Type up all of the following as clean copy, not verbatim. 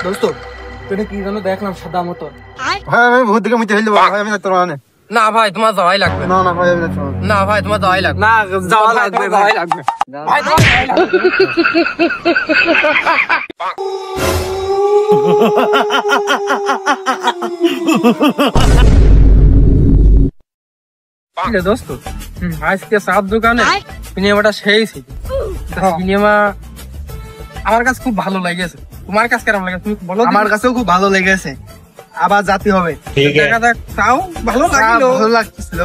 দোস্ত তুই কি জানো দেখলাম সাদা মতো। ভাই আমি ভূত দিকে মুতে ফেলবো ভাই, আমি তোর মানে না ভাই তোমার যাওয়াই লাগবে। না না ভাই আমি তোর না ভাই তোমার যাওয়াই লাগবে। না যাওয়া লাগবে ভাই, লাগবে ভাই তোমার যাওয়াই লাগবে। দোস্ত আজকে চার দোকানে সিনেমাটা সেই ছিল। সিনেমা আমার কাছে খুব ভালো লেগেছে, তোমার কাছে কেমন লাগে তুমি বলো। আমার কাছেও খুব ভালো লেগেছে, আবার জাতি হবে। দেখা যাক, তাও ভালো লাগলো, ভালো লাগছিল,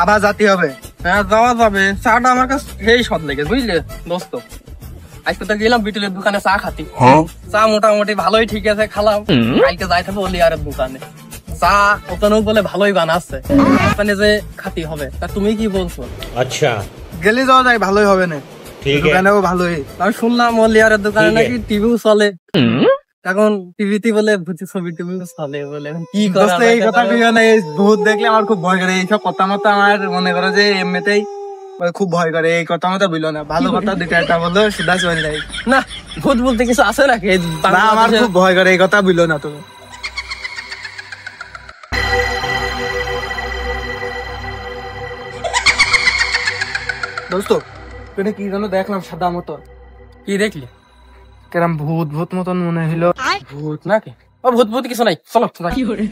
আবার জাতি হবে। হ্যাঁ যাওয়া যাবে। চাটা আমার কাছে সেই স্বাদ লেগেছে বুঝলে দোস্ত। আজকে তো গেলাম বিটুলের দোকানে চা খাতি, চা মোটামুটি ভালোই ঠিক আছে খালাম। কালকে যাই থাকবো অলিয়ারের দোকানে, চা ওখানেও বলে ভালোই বানাচ্ছে, ওখানে যে খাতি হবে। তা তুমি কি বলছো? আচ্ছা গেলে যাওয়া যায়, ভালোই হবে না, দোকানেও ভালোই। আমি শুনলাম অলিয়ারের দোকানে নাকি টিভিও চলে, এখন টিভিতে বলে ভূতের ছবি টিভিও চলে বলে। এখন কি করা এই কথা ভূত দেখলে আমার খুব ভয় করে, এইসব কথা মতো আমার মনে করো যে এমনিতেই খুব ভয় করে। এই কথা মতো বললো না, ভালো কথা দুটো একটা বললো সিধা চলে যায়। না ভূত বলতে কিছু আছে নাকি? না আমার খুব ভয় করে, এই কথা বললো না তুমি। দোস্ত তুই কি জানো দেখলাম সাদা মতো। কি দেখলি? কেরম ভূত ভূত মতন মনে হইলো। ভূত নাকি? ও ভূত ভূত কিছু নাই, চলো কি করে।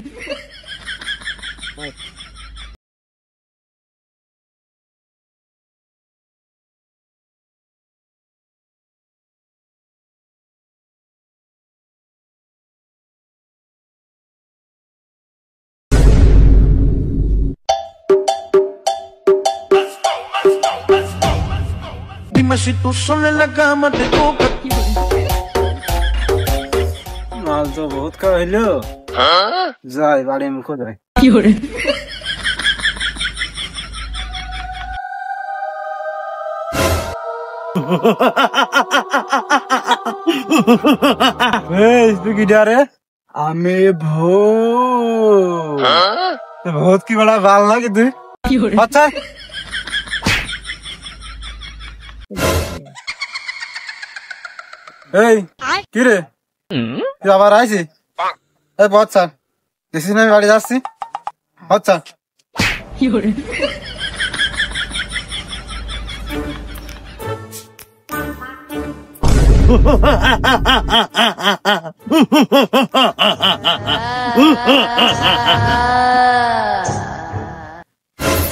Dime si tú sola en la cama te toca. মাল তো বহুত খাওয়া হইলো, যাই বাড়ি মুখো যাই। কি করে? তুই কি ডারে? আমি ভূত। ভূত কি বড় ভাল নাকি তুই? আচ্ছা এই কি রে, তুই আবার আইসি? এই বচ্চা দেখিস না আমি বাড়ি যাচ্ছি। আচ্ছা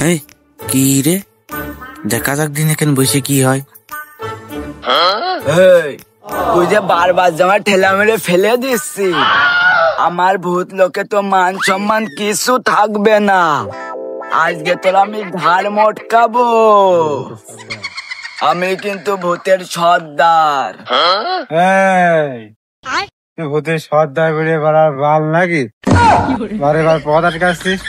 এই কি রে, দেখা যাক দিন এখানে বসে কি হয়। তুই যে বারবার জামা ঠেলা মেরে ফেলে দিচ্ছি, আমার ভূত লোকে তো মান সম্মান কিছু থাকবে না। আজকে তোর আমি ঘাড় মটকাবো। আমি কিন্তু ভূতের সর্দার। তুই ভূতের সর্দার বলে বাড়ার বাল নাকি? বারে বার পথ আটকাচ্ছিস।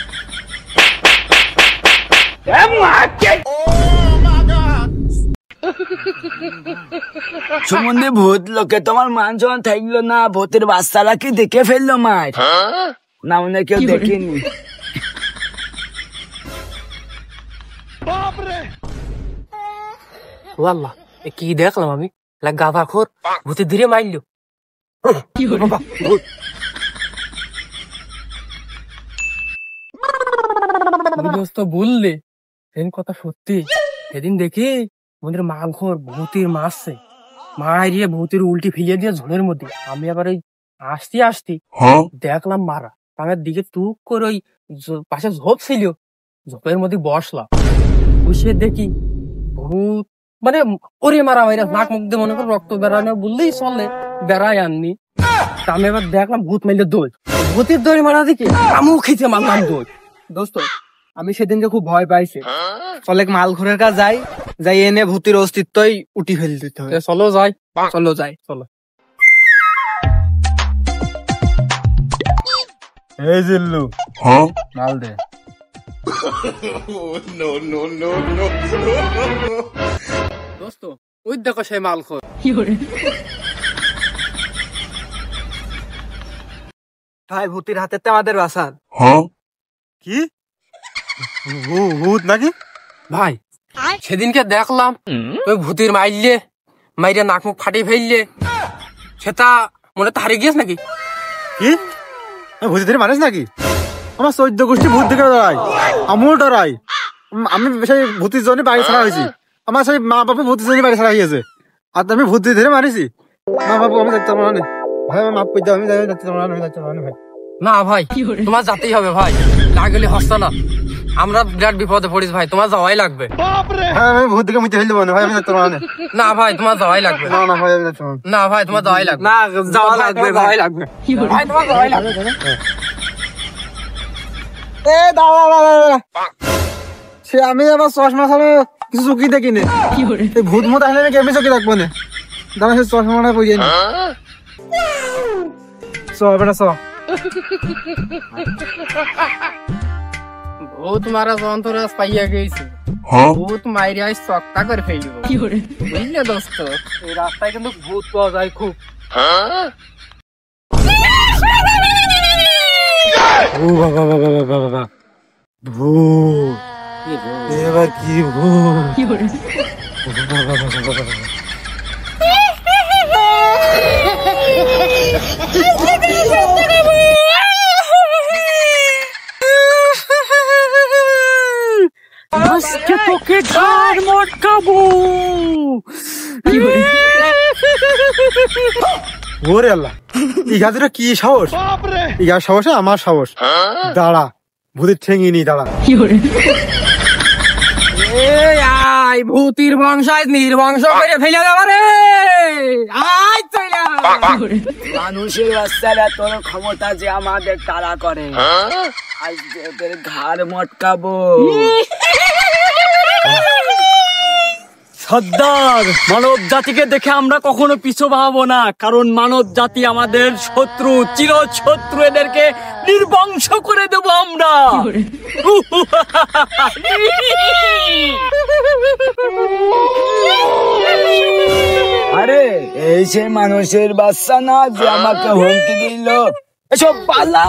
সুমন্দি ভূত লোকে তোমার মান সম্মান থাকলো না, ভূতের বাচ্চারা কি দেখে ফেললো মার? না মনে কেউ দেখেনি। আল্লাহ কি দেখলাম আমি, গাধা খোর ভূতে ধীরে মারলো। বললে সেদিন কথা সত্যি, সেদিন দেখি আমাদের মা ঘর ভূতের মারছে, মারিয়ে ভূতের উল্টি ফেলিয়ে দিয়ে ঝোলের মধ্যে। আমি আবার ওই আসতে আসতে দেখলাম মারা, আমার দিকে টুক করে ওই পাশে ঝোপ ছিল, ঝোপের মধ্যে বসলাম, বসে দেখি ভূত মানে ওরে মারা মাইরা নাক মুখ দিয়ে মনে করো রক্ত বেড়ানো বললেই চলে, বেড়ায় আননি। আমি এবার দেখলাম ভূত মাইলে দই, ভূতের দই মারা দেখি আমিও খেতে মারলাম দই। দোস্ত আমি সেদিনকে খুব ভয় পাইছি, চলে মাল ঘরের কাছে যাই, যাই এনে ভূতের অস্তিত্বই উঠি ফেলে দিতে হবে। চলো যাই, চলো যাই, চলো। এই জিল্লু মাল দে। দোস্ত ওই দেখো সেই মাল খোর। ভাই ভূতের হাতে আমাদের বাসান। কি ভূত নাকি? ভাই সেদিনকে দেখলাম ওই ভূতের মাইলে মাইরে নাক মুখ ফাটিয়ে ফেললে, সেটা মনে তো হারিয়ে গিয়েছ নাকি? কি ভূতি ধরে মানুষ নাকি? আমার 14 গোষ্ঠী ভূত দেখে ডরাই, আমিও ডরাই। আমি সেই ভূতির জন্য বাড়ি ছাড়া হয়েছি। আমার সেই মা বাবা ভূতির জন্য বাড়ি ছাড়া হয়েছে, আর আমি ভূত ধরে মারিছি। মা বাবু আমি দেখতে পারবো না ভাই, আমার মাফ করে দাও, আমি দেখতে পারবো না, দেখতে পারবো না ভাই। না ভাই, তোমার যেতেই হবে ভাই, না গেলে হস্ত না। আমরা বিরাট বিপদে পড়িস ভাই, তোমার যাওয়াই লাগবে। হ্যাঁ আমি ভূত দেখে মুতে ফেলতে পারবো না ভাই, আমি দেখতে পারবো না। না ভাই, তোমার যাওয়াই লাগবে। না না ভাই, আমি দেখতে পারবো না। না ভাই, তোমার যাওয়াই লাগবে। না যাওয়া লাগবে, যাওয়াই লাগবে ভাই, তোমার যাওয়াই লাগবে। এ দাঁড়া সে আমি আবার চশমা ছাড়া কিছু চোখই দেখিনি। এই ভূত মত আসলে আমি কেমনি চোখে রাখবো না। দাঁড়া সে চশমাটা পড়িয়ে নি। চ বেটা চ। ভূত মারা যন্ত্ররাজ পাইয়া গেছে, ভূত মাইরে আজ চক্কা করে ফেলব। বুঝলে দোস্ত, এই রাস্তায় কিন্তু ভূত পাওয়া যায় খুব। ও বাবা বাবা বাবা বাবা, ভূত এবার কি ভূত? আজকে তোকে ঘাড় মটকাবো। ওরে আল্লাহ, ইহাদের কি সাহস! ইহার সাহসে আমার সাহস। দাঁড়া, ভূতের ঠেঙি নি, দাঁড়া। আয় ভূতির বংশায় নির্বংশ করে ফেলে দেব রে। আয় চলে মানুষের বাচ্চারা তোর ক্ষমতা যে আমাদের তাড়া করে, আজকে এদের ঘাড় মটকাবো। সর্দার, মানব জাতিকে দেখে আমরা কখনো পিছু ভাববো না, কারণ মানব জাতি আমাদের শত্রু, চির শত্রু। এদেরকে নির্বংশ করে দেব আমরা। আরে এই সে মানুষের বাচ্চা না যে আমাকে হুমকি দিল? এসব পালা।